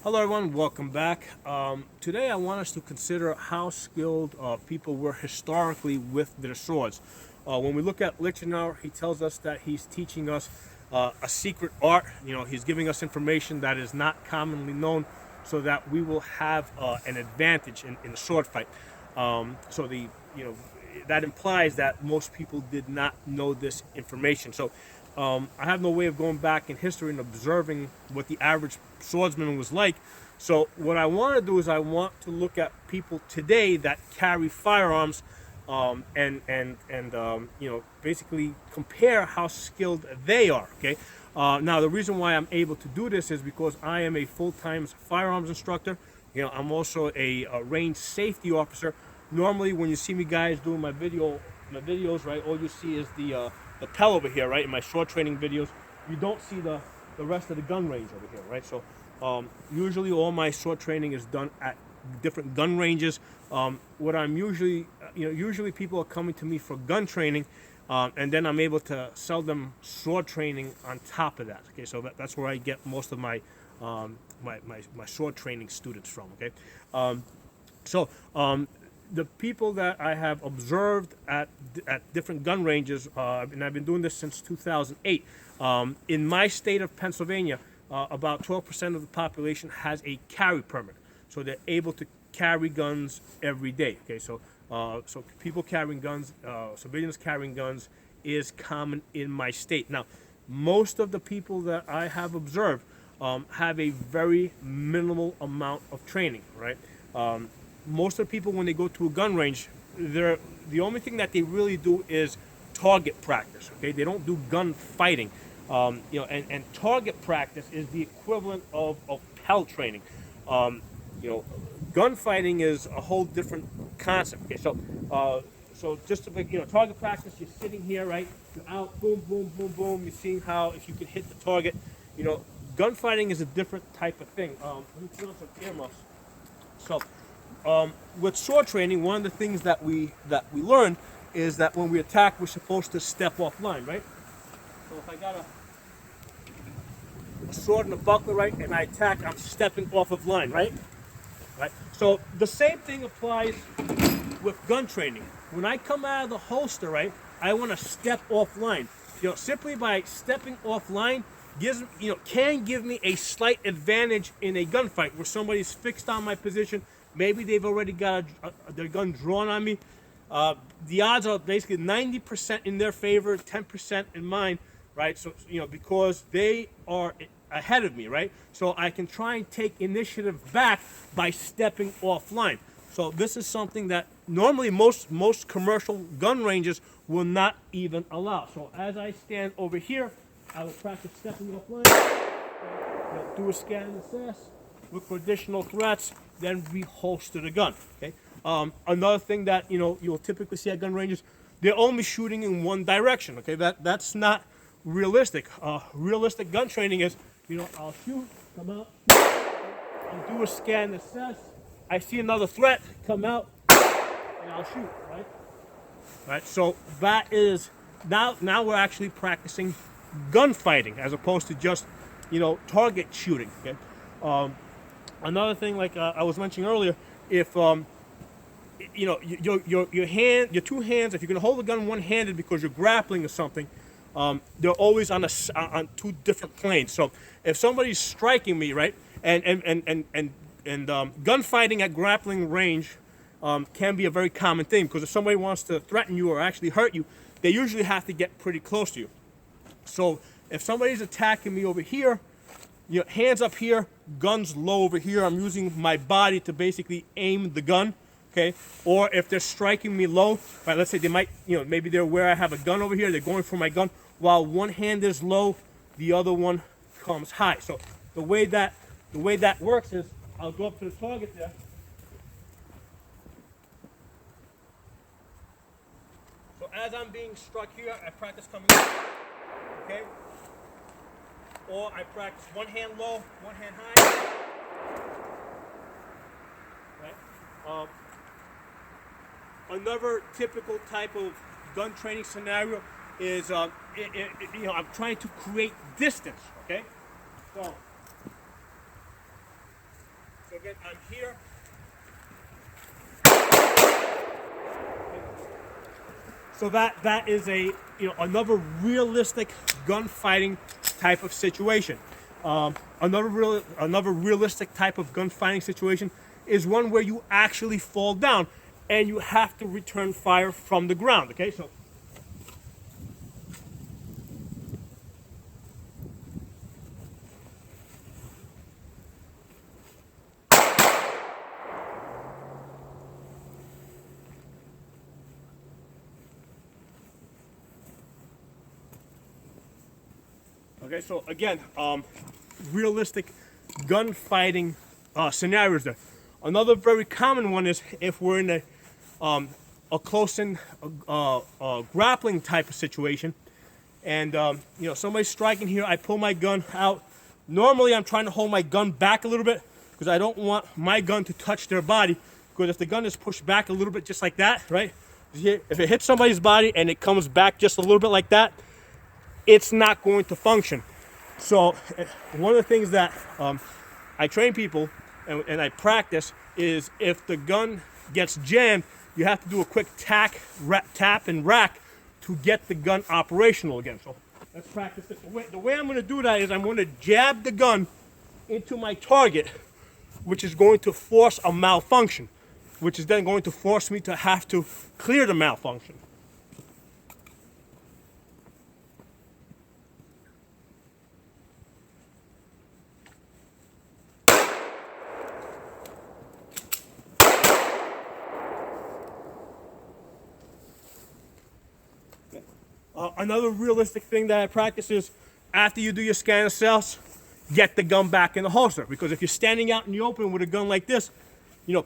Hello everyone, welcome back. Today I want us to consider how skilled people were historically with their swords. When we look at Lichtenauer, he tells us that he's teaching us a secret art. He's giving us information that is not commonly known so that we will have an advantage in the sword fight. That implies that most people did not know this information. I have no way of going back in history and observing what the average swordsman was like. So what I want to do is I want to look at people today that carry firearms, basically compare how skilled they are. Okay. Now the reason why I'm able to do this is because I am a full-time firearms instructor. I'm also a range safety officer. Normally, when you see me guys doing my videos, right, all you see is the pel over here, right, in my sword training videos. You don't see the rest of the gun range over here, right? So usually all my sword training is done at different gun ranges. What I'm usually people are coming to me for gun training, and then I'm able to sell them sword training on top of that. Okay, so that's where I get most of my my sword training students from. Okay, the people that I have observed at different gun ranges, and I've been doing this since 2008. In my state of Pennsylvania, about 12% of the population has a carry permit, so they're able to carry guns every day. Okay, so people carrying guns, civilians carrying guns, is common in my state. Now, most of the people that I have observed have a very minimal amount of training, right? Most of the people, when they go to a gun range, the only thing that they really do is target practice. Okay, they don't do gun fighting. And target practice is the equivalent of pel training. Gun fighting is a whole different concept. Okay, so just to target practice, you're sitting here, right? You're out, boom, boom, boom, boom. You're seeing how if you can hit the target. Gun fighting is a different type of thing. Let me put on some earmuffs. With sword training, one of the things that we learn is that when we attack, we're supposed to step offline, right? So if I got a sword and a buckler, right, and I attack, I'm stepping off of line, right? Right. So the same thing applies with gun training. When I come out of the holster, right, I want to step offline. Simply by stepping offline can give me a slight advantage in a gunfight where somebody's fixed on my position. Maybe they've already got their gun drawn on me. The odds are basically 90% in their favor, 10% in mine, right? So, because they are ahead of me, right? So I can try and take initiative back by stepping offline. So this is something that normally most commercial gun ranges will not even allow. So as I stand over here, I will practice stepping offline, do a scan and assess, look for additional threats, then reholster the gun. Okay. Another thing that you'll typically see at gun ranges, they're only shooting in one direction. Okay, that's not realistic. Realistic gun training is, I'll shoot, come out, I'll do a scan and assess. I see another threat, come out, and I'll shoot. Right. Right. So that is now we're actually practicing gunfighting as opposed to just target shooting. Okay. Another thing, like I was mentioning earlier, if your two hands, if you're gonna hold the gun one-handed because you're grappling or something, they're always on two different planes. So if somebody's striking me, right, and gunfighting at grappling range can be a very common thing, because if somebody wants to threaten you or actually hurt you, they usually have to get pretty close to you. So if somebody's attacking me over here, hands up here, guns low over here, I'm using my body to basically aim the gun, okay? Or if they're striking me low, right, let's say they might, maybe they're where I have a gun over here, they're going for my gun, while one hand is low, the other one comes high. So the way that works is, I'll go up to the target there. So as I'm being struck here, I practice coming up, okay? Or I practice one hand low, one hand high. Right? Another typical type of gun training scenario is, I'm trying to create distance. Okay, so again, I'm here. So that is a another realistic gunfighting type of situation. Another realistic type of gunfighting situation is one where you actually fall down and you have to return fire from the ground. Okay, so. Okay, so again, realistic gunfighting scenarios there. Another very common one is if we're in a close-in grappling type of situation, and somebody's striking here. I pull my gun out. Normally, I'm trying to hold my gun back a little bit because I don't want my gun to touch their body. Because if the gun is pushed back a little bit, just like that, right? If it hits somebody's body and it comes back just a little bit like that, it's not going to function. So one of the things that I train people and I practice is if the gun gets jammed, you have to do a quick tap and rack to get the gun operational again. So let's practice it. The way I'm going to do that is I'm going to jab the gun into my target, which is going to force a malfunction, which is then going to force me to have to clear the malfunction. Another realistic thing that I practice is after you do your scan of cells, get the gun back in the holster. Because if you're standing out in the open with a gun like this,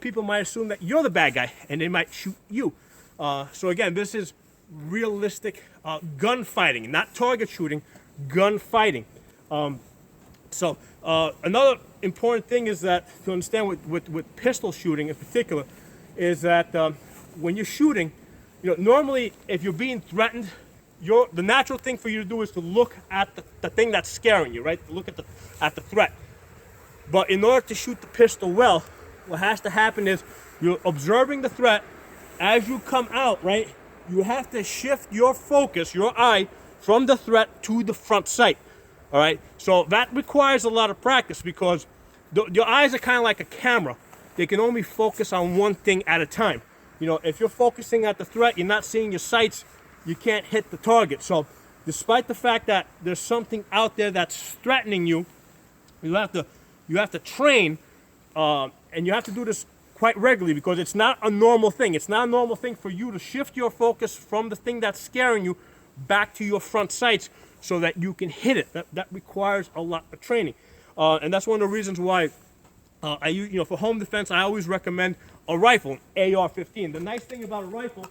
people might assume that you're the bad guy and they might shoot you. So again, this is realistic gunfighting, not target shooting, gunfighting. Another important thing is that to understand with pistol shooting in particular is that when you're shooting, normally if you're being threatened, the natural thing for you to do is to look at the thing that's scaring you, right? Look at the threat. But in order to shoot the pistol well, what has to happen is you're observing the threat. As you come out, right, you have to shift your focus, your eye, from the threat to the front sight. All right? So that requires a lot of practice because your eyes are kind of like a camera. They can only focus on one thing at a time. If you're focusing at the threat, you're not seeing your sights, you can't hit the target. So despite the fact that there's something out there that's threatening you, you have to train, and you have to do this quite regularly because it's not a normal thing. It's not a normal thing for you to shift your focus from the thing that's scaring you back to your front sights so that you can hit it. That requires a lot of training. And that's one of the reasons why I use, for home defense, I always recommend a rifle, an AR-15. The nice thing about a rifle,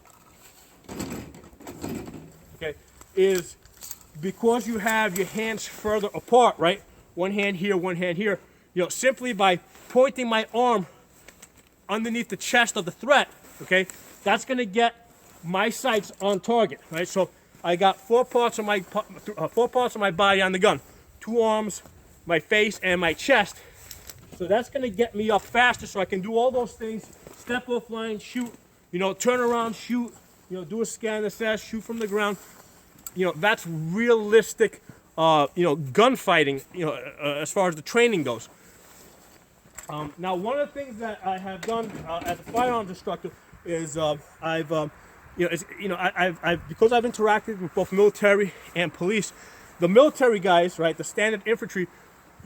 okay, is because you have your hands further apart, right? One hand here, simply by pointing my arm underneath the chest of the threat, okay, that's going to get my sights on target, right? So I got four parts of my body on the gun, 2 arms, my face, and my chest. So that's going to get me up faster so I can do all those things, step offline, shoot, turn around, shoot, do a scan assess, shoot from the ground. That's realistic, gunfighting, as far as the training goes. Now, one of the things that I have done as a firearms instructor is because I've interacted with both military and police. The military guys, right, the standard infantry,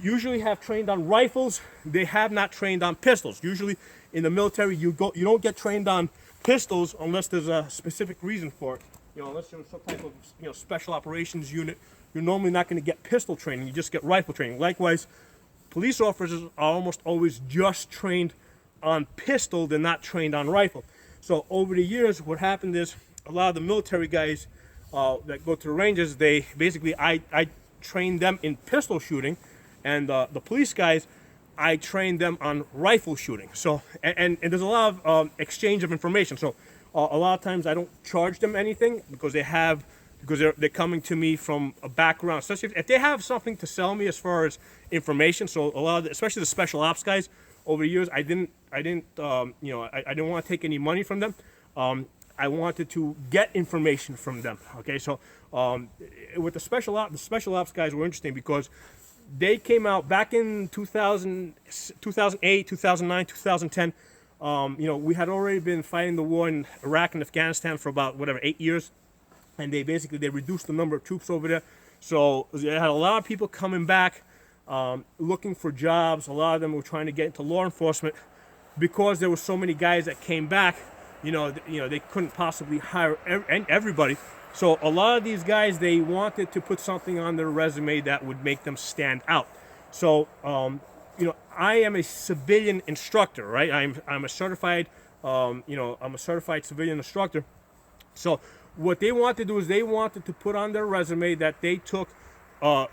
usually have trained on rifles. They have not trained on pistols. Usually, in the military, you don't get trained on pistols unless there's a specific reason for it. Unless you're some type of special operations unit, you're normally not going to get pistol training. You just get rifle training. Likewise, police officers are almost always just trained on pistol. They're not trained on rifle. So over the years, what happened is a lot of the military guys that go to the ranges, they basically I trained them in pistol shooting, and the police guys, I trained them on rifle shooting. So and there's a lot of exchange of information. So a lot of times I don't charge them anything because they're coming to me from a background, especially if they have something to sell me as far as information. So a lot of especially the special ops guys, over the years, I didn't I didn't want to take any money from them. I wanted to get information from them. Okay, so with the special ops guys were interesting because they came out back in 2008, 2009, 2010. We had already been fighting the war in Iraq and Afghanistan for about 8 years, and they reduced the number of troops over there. So they had a lot of people coming back, looking for jobs. A lot of them were trying to get into law enforcement because there were so many guys that came back. They couldn't possibly hire everybody. So a lot of these guys, they wanted to put something on their resume that would make them stand out. So, I am a civilian instructor, right? I'm a certified, I'm a certified civilian instructor. So what they wanted to do is they wanted to put on their resume that they took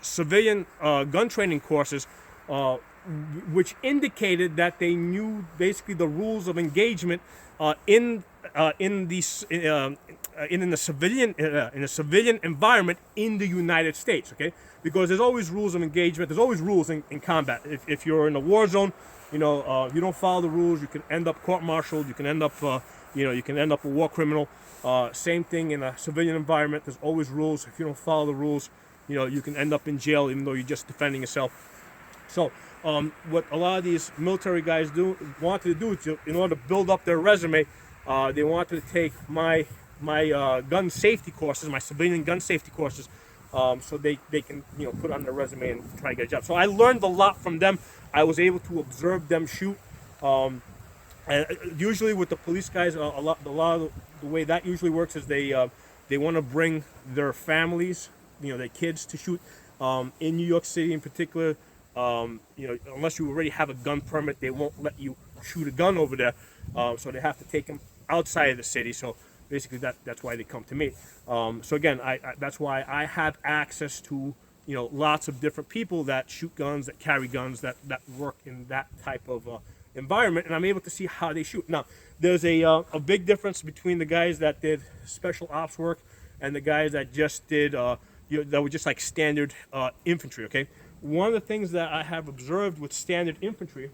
civilian gun training courses, which indicated that they knew basically the rules of engagement in the civilian environment in the United States. Okay, because there's always rules of engagement. There's always rules in combat. If you're in a war zone, you don't follow the rules, you can end up court-martialed. You can end up a war criminal. Same thing in a civilian environment. There's always rules. If you don't follow the rules, you can end up in jail even though you're just defending yourself. So what a lot of these military guys wanted to do is, in order to build up their resume, they wanted to take my gun safety courses, my civilian gun safety courses, so they can put on their resume and try to get a job. So I learned a lot from them. I was able to observe them shoot. And usually with the police guys, a lot of the way that usually works is they want to bring their families, their kids to shoot. In New York City in particular, unless you already have a gun permit, they won't let you shoot a gun over there. So they have to take them outside of the city. So basically that's why they come to me. So again, that's why I have access to lots of different people that shoot guns, that carry guns, that work in that type of environment, and I'm able to see how they shoot. Now, there's a big difference between the guys that did special ops work and the guys that just did that were just like standard infantry. Okay, one of the things that I have observed with standard infantry,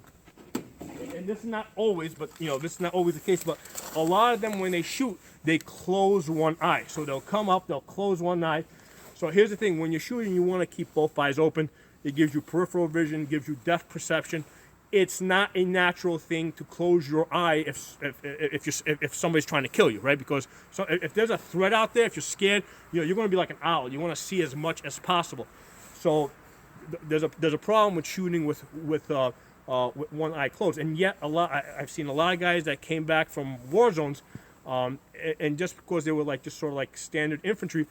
and this is not always, but this is not always the case, but a lot of them when they shoot, they close one eye. So they'll come up, they'll close one eye. So here's the thing: when you're shooting, you want to keep both eyes open. It gives you peripheral vision, gives you depth perception. It's not a natural thing to close your eye if somebody's trying to kill you, right? Because if there's a threat out there, if you're scared, you're going to be like an owl. You want to see as much as possible. So there's a problem with shooting with one eye closed, and yet I've seen a lot of guys that came back from war zones, and just because they were like just sort of like standard infantry,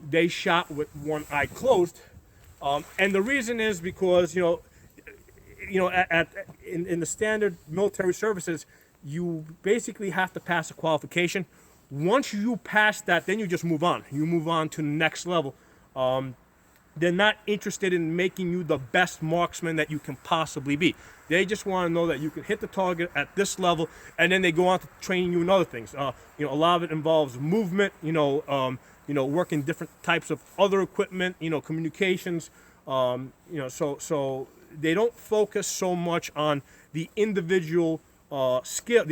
they shot with one eye closed, and the reason is because in the standard military services, you basically have to pass a qualification. Once you pass that, then you just move on. You move on to the next level. They're not interested in making you the best marksman that you can possibly be. They just want to know that you can hit the target at this level, and then they go on to training you in other things. A lot of it involves movement. Working different types of other equipment. Communications. So they don't focus so much on the individual skill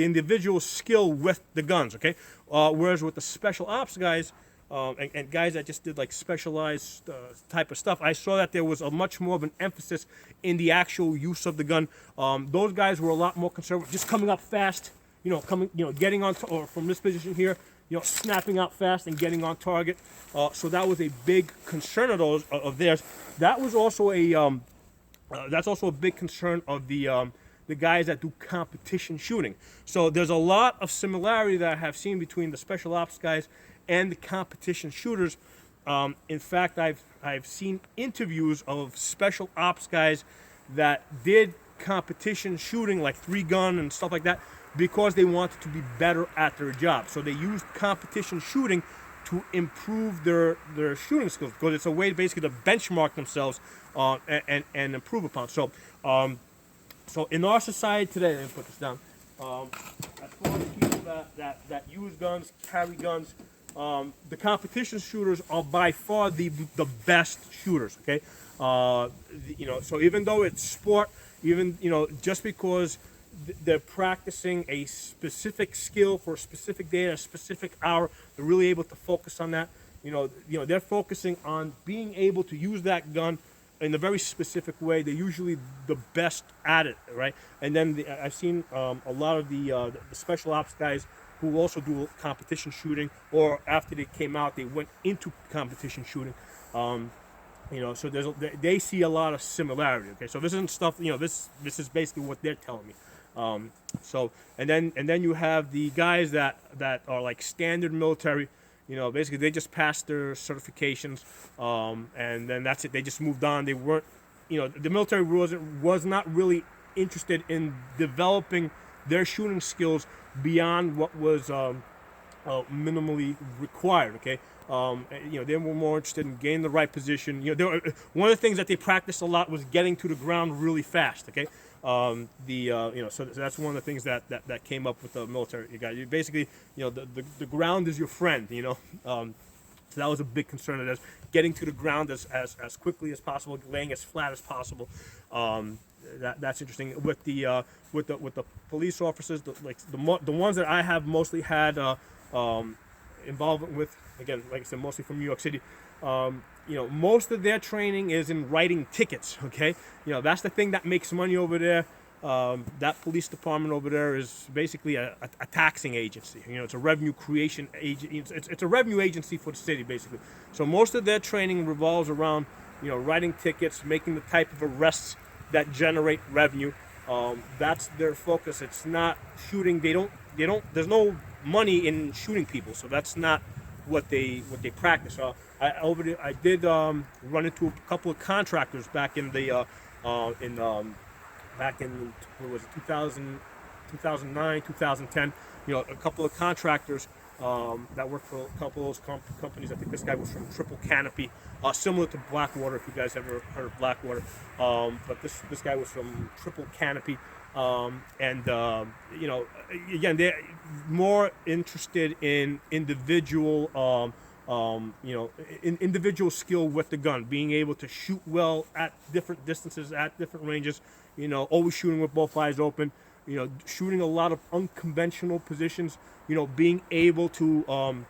with the guns. Okay, whereas with the special ops guys. And guys that just did like specialized type of stuff, I saw that there was a much more of an emphasis in the actual use of the gun. Those guys were a lot more conservative, just coming up fast, getting on or from this position here, snapping out fast and getting on target. So that was a big concern of theirs. That was also that's also a big concern of the guys that do competition shooting. So there's a lot of similarity that I have seen between the special ops guys and the competition shooters. In fact, I've seen interviews of special ops guys that did competition shooting, like 3-gun and stuff like that, because they wanted to be better at their job. So they used competition shooting to improve their shooting skills, because it's a way basically to benchmark themselves and improve upon. So in our society today, let me put this down. As far as people that use guns, carry guns, the competition shooters are by far the best shooters. Okay, so even though it's sport, even, you know, just because they're practicing a specific skill for a specific day, a specific hour, they're really able to focus on that. They're focusing on being able to use that gun in a very specific way. They're usually the best at it, right? And then I've seen a lot of the special ops guys who also do competition shooting, or after they came out, they went into competition shooting. So they see a lot of similarity. Okay, so this isn't stuff. This is basically what they're telling me. And then you have the guys that are like standard military. Basically they just passed their certifications, and then that's it. They just moved on. They weren't, the military was not really interested in developing their shooting skills beyond what was minimally required. Okay, they were more interested in getting the right position. One of the things that they practiced a lot was getting to the ground really fast. Okay, so that's one of the things that came up with the military. You basically, the ground is your friend. So that was a big concern of theirs, getting to the ground as quickly as possible, laying as flat as possible. That's interesting. With the police officers, the ones that I have mostly had involvement with, again, like I said, mostly from New York City. Most of their training is in writing tickets. Okay, that's the thing that makes money over there. That police department over there is basically a taxing agency. It's a revenue creation agent. It's a revenue agency for the city, basically. So most of their training revolves around, writing tickets, making the type of arrests that generate revenue. That's their focus. It's not shooting. They don't. There's no money in shooting people, so that's not what they practice. I did run into a couple of contractors back in the back in, what was it, 2009, 2010. A couple of contractors that worked for a couple of those companies. I think this guy was from Triple Canopy, similar to Blackwater, if you guys ever heard of Blackwater. But this guy was from Triple Canopy. Again, they're more interested in individual, individual skill with the gun, being able to shoot well at different distances, at different ranges. Always shooting with both eyes open. Shooting a lot of unconventional positions. Being able to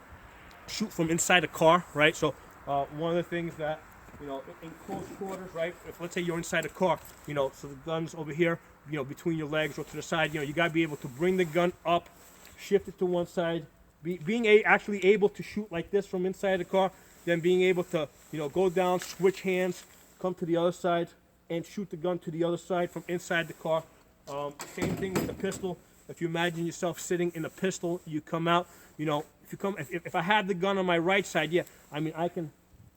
shoot from inside a car, right? So one of the things that, in close quarters, right? If let's say you're inside a car, so the gun's over here, between your legs or to the side, you got to be able to bring the gun up, shift it to one side, being actually able to shoot like this from inside the car, then being able to, go down, switch hands, come to the other side, and shoot the gun to the other side from inside the car. Same thing with the pistol. If you imagine yourself sitting in a pistol, you come out, if I had the gun on my right side, yeah, I can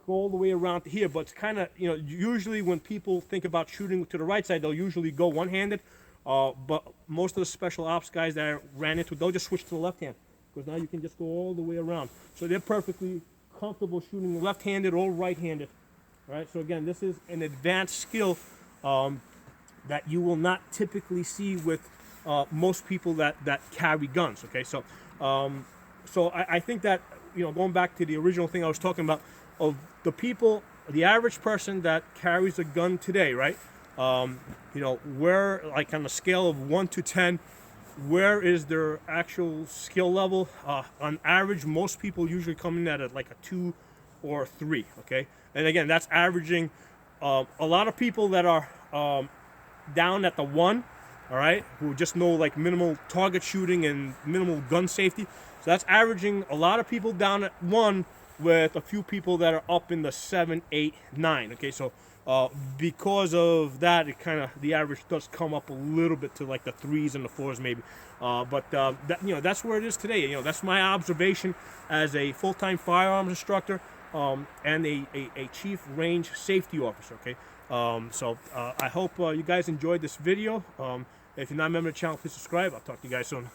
go all the way around to here, but it's kind of, usually when people think about shooting to the right side, they'll usually go one-handed, but most of the special ops guys that I ran into, they'll just switch to the left hand, because now you can just go all the way around. So they're perfectly comfortable shooting left-handed or right-handed, right? So again, this is an advanced skill that you will not typically see with most people that carry guns. Okay, so I think that, going back to the original thing I was talking about, of the people, the average person that carries a gun today, right? Where, like on a scale of 1 to 10, where is their actual skill level? On average, most people usually come in at like a 2 or 3. Okay, and again, that's averaging. A lot of people that are down at the 1, all right, who just know like minimal target shooting and minimal gun safety. So that's averaging a lot of people down at 1, with a few people that are up in the 7, 8, 9. Okay, so because of that, it kind of, the average does come up a little bit to like the 3s and the 4s maybe. But that's where it is today. That's my observation as a full-time firearms instructor and a chief range safety officer. Okay, so I hope you guys enjoyed this video. If you're not a member of the channel, please subscribe. I'll talk to you guys soon.